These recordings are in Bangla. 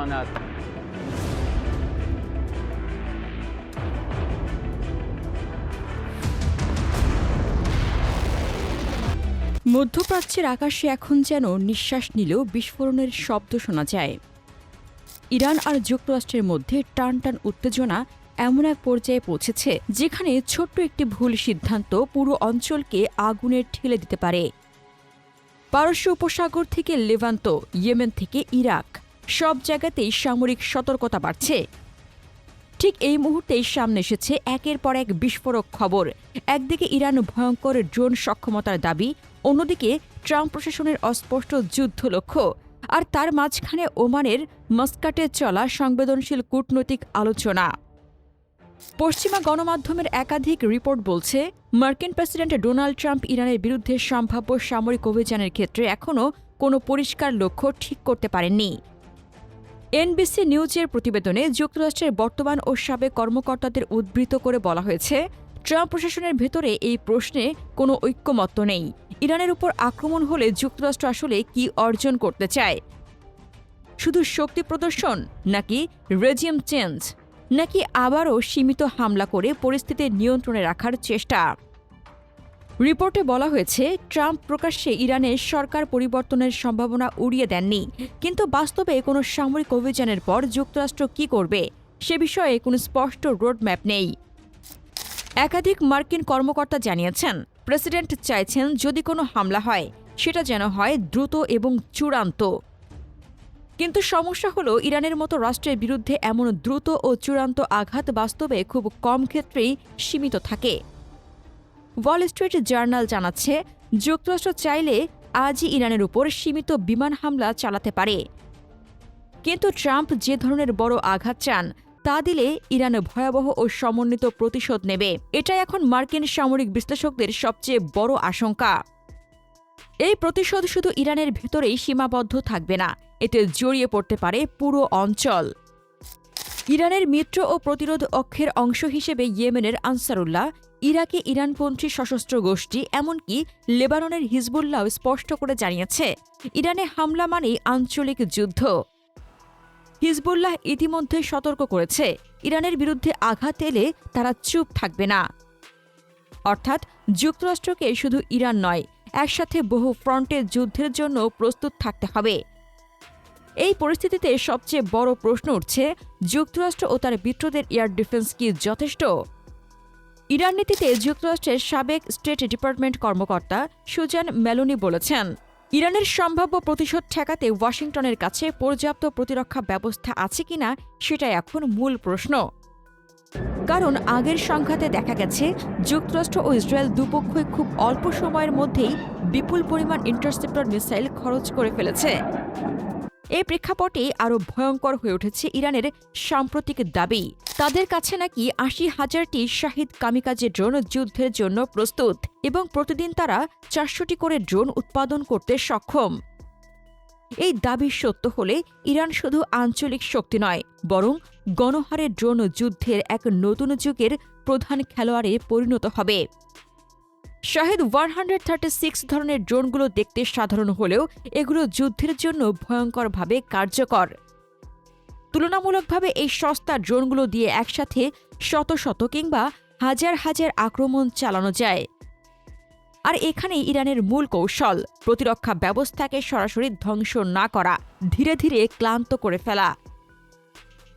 natin. মধ্যপ্রাচ্যের আকাশে এখন যেন নিঃশ্বাস নিলেও বিস্ফোরণের শব্দ শোনা যায়। ইরান আর যুক্তরাষ্ট্রের মধ্যে টান টান উত্তেজনা এমন এক পর্যায়ে পৌঁছেছে যেখানে ছোট্ট একটি ভুল সিদ্ধান্ত পুরো অঞ্চলকে আগুনে ঠেলে দিতে পারে। পারস্য উপসাগর থেকে লেভান্ত, ইয়েমেন থেকে ইরাক, সব জায়গাতেই সামরিক সতর্কতা বাড়ছে। ঠিক এই মুহূর্তেই সামনে এসেছে একের পর এক বিস্ফোরক খবর। একদিকে ইরান ভয়ঙ্কর ড্রোন সক্ষমতার দাবি, অন্যদিকে ট্রাম্প প্রশাসনের অস্পষ্ট যুদ্ধ লক্ষ্য, আর তার মাঝখানে ওমানের মাস্কাটে চলা সংবেদনশীল কূটনৈতিক আলোচনা। পশ্চিমা গণমাধ্যমের একাধিক রিপোর্ট বলছে, মার্কিন প্রেসিডেন্ট ডোনাল্ড ট্রাম্প ইরানের বিরুদ্ধে সম্ভাব্য সামরিক অভিযানের ক্ষেত্রে এখনও কোনো পরিষ্কার লক্ষ্য ঠিক করতে পারেননি। এনবিসি নিউজের প্রতিবেদনে যুক্তরাষ্ট্রের বর্তমান ও সাবেক কর্মকর্তাদের উদ্ধৃত করে বলা হয়েছে, ট্রাম্প প্রশাসনের ভেতরে এই প্রশ্নে কোনো ঐক্যমত্য নেই। ইরানের উপর আক্রমণ হলে যুক্তরাষ্ট্র আসলে কি অর্জন করতে চায়? শুধু শক্তি প্রদর্শন, নাকি রেজিম চেঞ্জ, নাকি আবারও সীমিত হামলা করে পরিস্থিতি নিয়ন্ত্রণে রাখার চেষ্টা? রিপোর্টে বলা হয়েছে, ট্রাম্প প্রকাশ্যে ইরানের সরকার পরিবর্তনের সম্ভাবনা উড়িয়ে দেননি, কিন্তু বাস্তবে কোনো সামরিক অভিযানের পর যুক্তরাষ্ট্র কী করবে সে বিষয়ে কোনো স্পষ্ট রোডম্যাপ নেই। একাধিক মার্কিন কর্মকর্তা জানিয়েছেন, প্রেসিডেন্ট চাইছেন যদি কোনো হামলা হয় সেটা যেন হয় দ্রুত এবং চূড়ান্ত। কিন্তু সমস্যা হলো, ইরানের মতো রাষ্ট্রের বিরুদ্ধে এমন দ্রুত ও চূড়ান্ত আঘাত বাস্তবে খুব কম ক্ষেত্রেই সীমিত থাকে। ওয়াল স্ট্রিট জার্নাল জানাচ্ছে, যুক্তরাষ্ট্র চাইলে আজই ইরানের উপর সীমিত বিমান হামলা চালাতে পারে, কিন্তু ট্রাম্প যে ধরনের বড় আঘাত চান তা দিলে ইরান ভয়াবহ ও সমন্বিত প্রতিশোধ নেবে। এটাই এখন মার্কিন সামরিক বিশ্লেষকদের সবচেয়ে বড় আশঙ্কা। এই প্রতিশোধ শুধু ইরানের ভেতরেই সীমাবদ্ধ থাকবে না, এতে জড়িয়ে পড়তে পারে পুরো অঞ্চল। ইরানের মিত্র ও প্রতিরোধ অক্ষের অংশ হিসেবে ইয়েমেনের আনসারুল্লাহ, ইরাকে ইরানপন্থী সশস্ত্র গোষ্ঠী, এমনকি লেবাননের হিজবুল্লাহ স্পষ্ট করে জানিয়েছে, ইরানে হামলা মানেই আঞ্চলিক যুদ্ধ। হিজবুল্লাহ ইতিমধ্যে সতর্ক করেছে, ইরানের বিরুদ্ধে আঘাত এলে তারা চুপ থাকবে না। অর্থাৎ যুক্তরাষ্ট্রকে শুধু ইরান নয়, একসাথে বহু ফ্রন্টে যুদ্ধের জন্য প্রস্তুত থাকতে হবে। এই পরিস্থিতিতে সবচেয়ে বড় প্রশ্ন উঠছে, যুক্তরাষ্ট্র ও তার মিত্রদের এয়ার ডিফেন্স কি যথেষ্ট? ইরান নীতিতে যুক্তরাষ্ট্রের সাবেক স্টেট ডিপার্টমেন্ট কর্মকর্তা সুজান মেলোনি বলেছেন, ইরানের সম্ভাব্য প্রতিশোধ ঠেকাতে ওয়াশিংটনের কাছে পর্যাপ্ত প্রতিরক্ষা ব্যবস্থা আছে কিনা সেটাই এখন মূল প্রশ্ন। কারণ আগের সংঘাতে দেখা গেছে, যুক্তরাষ্ট্র ও ইসরায়েল দুপক্ষই খুব অল্প সময়ের মধ্যেই বিপুল পরিমাণ ইন্টারসেপ্টর মিসাইল খরচ করে ফেলেছে। এই প্রেক্ষাপটে আরও ভয়ঙ্কর হয়ে উঠেছে ইরানের সাম্প্রতিক দাবি, তাদের কাছে নাকি ৮০,০০০টি শাহিদ কামিকাজে ড্রোন যুদ্ধের জন্য প্রস্তুত এবং প্রতিদিন তারা ৪০০টি করে ড্রোন উৎপাদন করতে সক্ষম। এই দাবি সত্য হলে ইরান শুধু আঞ্চলিক শক্তি নয়, বরং গণহারে ড্রোন যুদ্ধের এক নতুন যুগের প্রধান খেলোয়াড়ে পরিণত হবে। শাহিদ 136 ধরনের ড্রোনগুলো দেখতে সাধারণ হলেও এগুলো যুদ্ধের জন্য ভয়ঙ্করভাবে কার্যকর। তুলনামূলকভাবে এই সস্তা ড্রোনগুলো দিয়ে একসাথে শত শত কিংবা হাজার হাজার আক্রমণ চালানো যায়। আর এখানেই ইরানের মূল কৌশল, প্রতিরক্ষা ব্যবস্থাকে সরাসরি ধ্বংস না করা, ধীরে ধীরে ক্লান্ত করে ফেলা।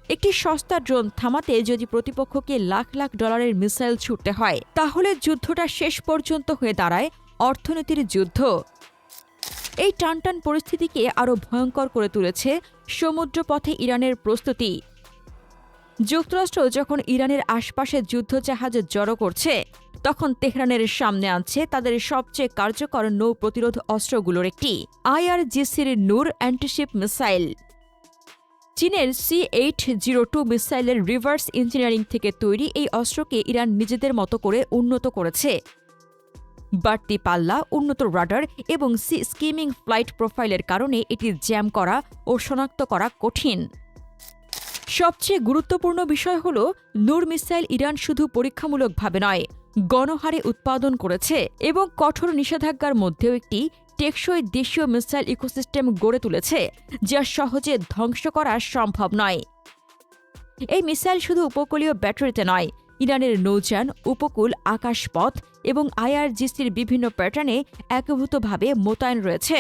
একটি সস্তা ড্রোন থামাতে যদি প্রতিপক্ষকে লাখ লাখ ডলারের মিসাইল ছুটতে হয়, তাহলে যুদ্ধটা শেষ পর্যন্ত হয়ে দাঁড়ায় অর্থনীতির যুদ্ধ। এই টানটান পরিস্থিতিকে আরও ভয়ঙ্কর করে তুলেছে সমুদ্রপথে ইরানের প্রস্তুতি। যুক্তরাষ্ট্র যখন ইরানের আশপাশে যুদ্ধজাহাজ জড়ো করছে, তখন তেহরানের সামনে আনছে তাদের সবচেয়ে কার্যকর নৌ প্রতিরোধ অস্ত্রগুলোর একটি, IRGCর নূর অ্যান্টিশিপ মিসাইল। চীনের C-802 মিসাইলের রিভার্স ইঞ্জিনিয়ারিং থেকে তৈরি এই অস্ত্রকে ইরান নিজেদের মতো করে উন্নত করেছে। বাড়তি পাল্লা, উন্নত রাডার এবং স্কিমিং ফ্লাইট প্রোফাইলের কারণে এটি জ্যাম করা ও শনাক্ত করা কঠিন। সবচেয়ে গুরুত্বপূর্ণ বিষয় হল, নূর মিসাইল ইরান শুধু পরীক্ষামূলকভাবে নয়, গণহারে উৎপাদন করেছে এবং কঠোর নিষেধাজ্ঞার মধ্যেও একটি টেকসই দেশীয় মিসাইল ইকোসিস্টেম গড়ে তুলেছে যা সহজে ধ্বংস করা সম্ভব নয়। এই মিসাইল শুধু উপকূলীয় ব্যাটারিতে নয়, ইরানের নৌযান, উপকূল, আকাশপথ এবং IRGCর বিভিন্ন প্যাটার্নে একীভূতভাবে মোতায়েন রয়েছে।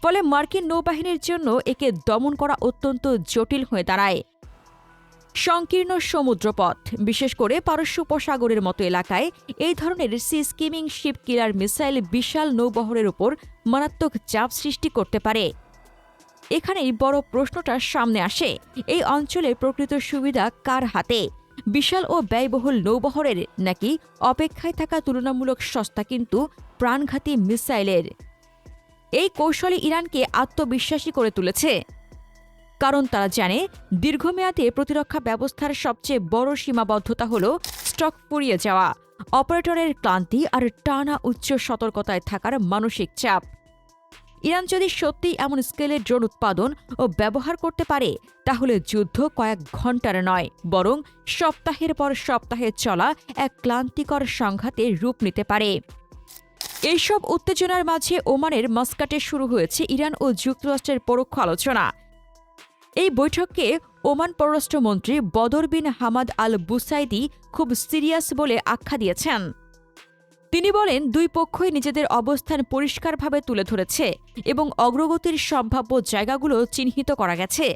ফলে মার্কিন নৌবাহিনীর জন্য একে দমন করা অত্যন্ত জটিল হয়ে দাঁড়ায়। সংকীর্ণ সমুদ্রপথ, বিশেষ করে পারস্য উপসাগরের মতো এলাকায় এই ধরনের সি স্কিমিং শিপ কিলার মিসাইল বিশাল নৌবহরের উপর মারাত্মক চাপ সৃষ্টি করতে পারে। এখানেই বড় প্রশ্নটা সামনে আসে, এই অঞ্চলে প্রকৃত সুবিধা কার হাতে? বিশাল ও ব্যয়বহুল নৌবহরের, নাকি অপেক্ষায় থাকা তুলনামূলক সস্তা কিন্তু প্রাণঘাতী মিসাইলের? এই কৌশলে ইরানকে আত্মবিশ্বাসী করে তুলেছে, কারণ তারা জানে দীর্ঘমেয়াদে প্রতিরক্ষা ব্যবস্থার সবচেয়ে বড় সীমাবদ্ধতা হল স্টক ফুরিয়ে যাওয়া, অপারেটরের ক্লান্তি আর টানা উচ্চ সতর্কতায় থাকার মানসিক চাপ। ইরান যদি সত্যিই এমন স্কেলে ড্রোন উৎপাদন ও ব্যবহার করতে পারে, তাহলে যুদ্ধ কয়েক ঘণ্টার নয়, বরং সপ্তাহের পর সপ্তাহে চলা এক ক্লান্তিকর সংঘাতে রূপ নিতে পারে। এইসব উত্তেজনার মাঝে ওমানের মাস্কাটে শুরু হয়েছে ইরান ও যুক্তরাষ্ট্রের পরোক্ষ আলোচনা। এই বৈঠককে ওমান পররাষ্ট্রমন্ত্রী বদর বিন হামাদ আল বুসাইদি খুব সিরিয়াস বলে আখ্যা দিয়েছেন। তিনি বলেন, দুই পক্ষই নিজেদের অবস্থান পরিষ্কারভাবে তুলে ধরেছে এবং অগ্রগতির সম্ভাব্য জায়গাগুলো চিহ্নিত করা গেছে।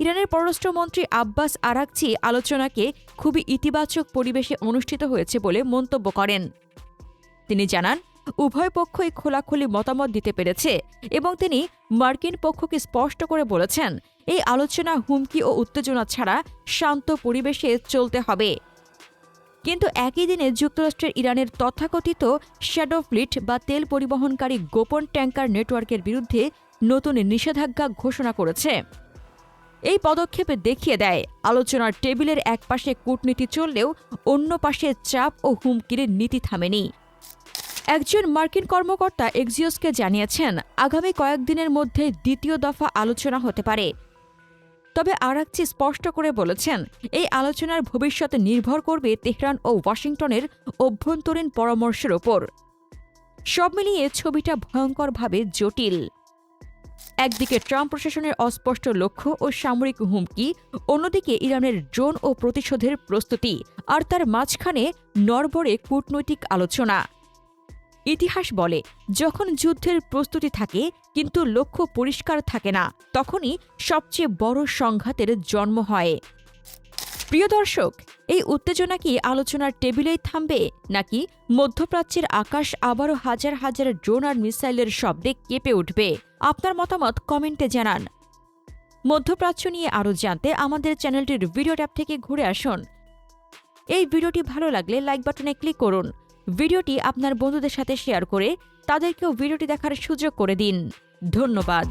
ইরানের পররাষ্ট্রমন্ত্রী আব্বাস আরাকচি আলোচনাকে খুবই ইতিবাচক পরিবেশে অনুষ্ঠিত হয়েছে বলে মন্তব্য করেন। তিনি জানান, উভয় পক্ষই খোলাখুলি মতামত দিতে পেরেছে এবং তিনি মার্কিন পক্ষকে স্পষ্ট করে বলেছেন, এই আলোচনা হুমকি ও উত্তেজনা ছাড়া শান্ত পরিবেশে চলতে হবে। কিন্তু একই দিনে যুক্তরাষ্ট্রের ইরানের তথাকথিত শ্যাডো ফ্লিট বা তেল পরিবহনকারী গোপন ট্যাঙ্কার নেটওয়ার্কের বিরুদ্ধে নতুন নিষেধাজ্ঞা ঘোষণা করেছে। এই পদক্ষেপে দেখিয়ে দেয়, আলোচনার টেবিলের একপাশে কূটনীতি চললেও অন্য পাশে চাপ ও হুমকির নীতি থামেনি। একজন মার্কিন কর্মকর্তা এক্সিওসকে জানিয়েছেন, আগামী কয়েকদিনের মধ্যে দ্বিতীয় দফা আলোচনা হতে পারে। তবে আরাকচি স্পষ্ট করে বলেছেন, এই আলোচনার ভবিষ্যৎ নির্ভর করবে তেহরান ও ওয়াশিংটনের অভ্যন্তরীণ পরামর্শের ওপর। সব মিলিয়ে ছবিটা ভয়ঙ্করভাবে জটিল। একদিকে ট্রাম্প প্রশাসনের অস্পষ্ট লক্ষ্য ও সামরিক হুমকি, অন্যদিকে ইরানের ড্রোন ও প্রতিশোধের প্রস্তুতি, আর তার মাঝখানে নড়বড়ে কূটনৈতিক আলোচনা। ইতিহাস বলে, যখন যুদ্ধের প্রস্তুতি থাকে কিন্তু লক্ষ্য পরিষ্কার থাকে না, তখনই সবচেয়ে বড় সংঘাতের জন্ম হয়। প্রিয় দর্শক, এই উত্তেজনা কি আলোচনার টেবিলেই থামবে, নাকি মধ্যপ্রাচ্যের আকাশ আবারও হাজার হাজার ড্রোন আর মিসাইলের শব্দে কেঁপে উঠবে? আপনার মতামত কমেন্টে জানান। মধ্যপ্রাচ্য নিয়ে আরও জানতে আমাদের চ্যানেলটির ভিডিও ট্যাব থেকে ঘুরে আসুন। এই ভিডিওটি ভালো লাগলে লাইক বাটনে ক্লিক করুন। ভিডিওটি আপনার বন্ধুদের সাথে শেয়ার করে তাদেরকেও ভিডিওটি দেখার সুযোগ করে দিন। ধন্যবাদ।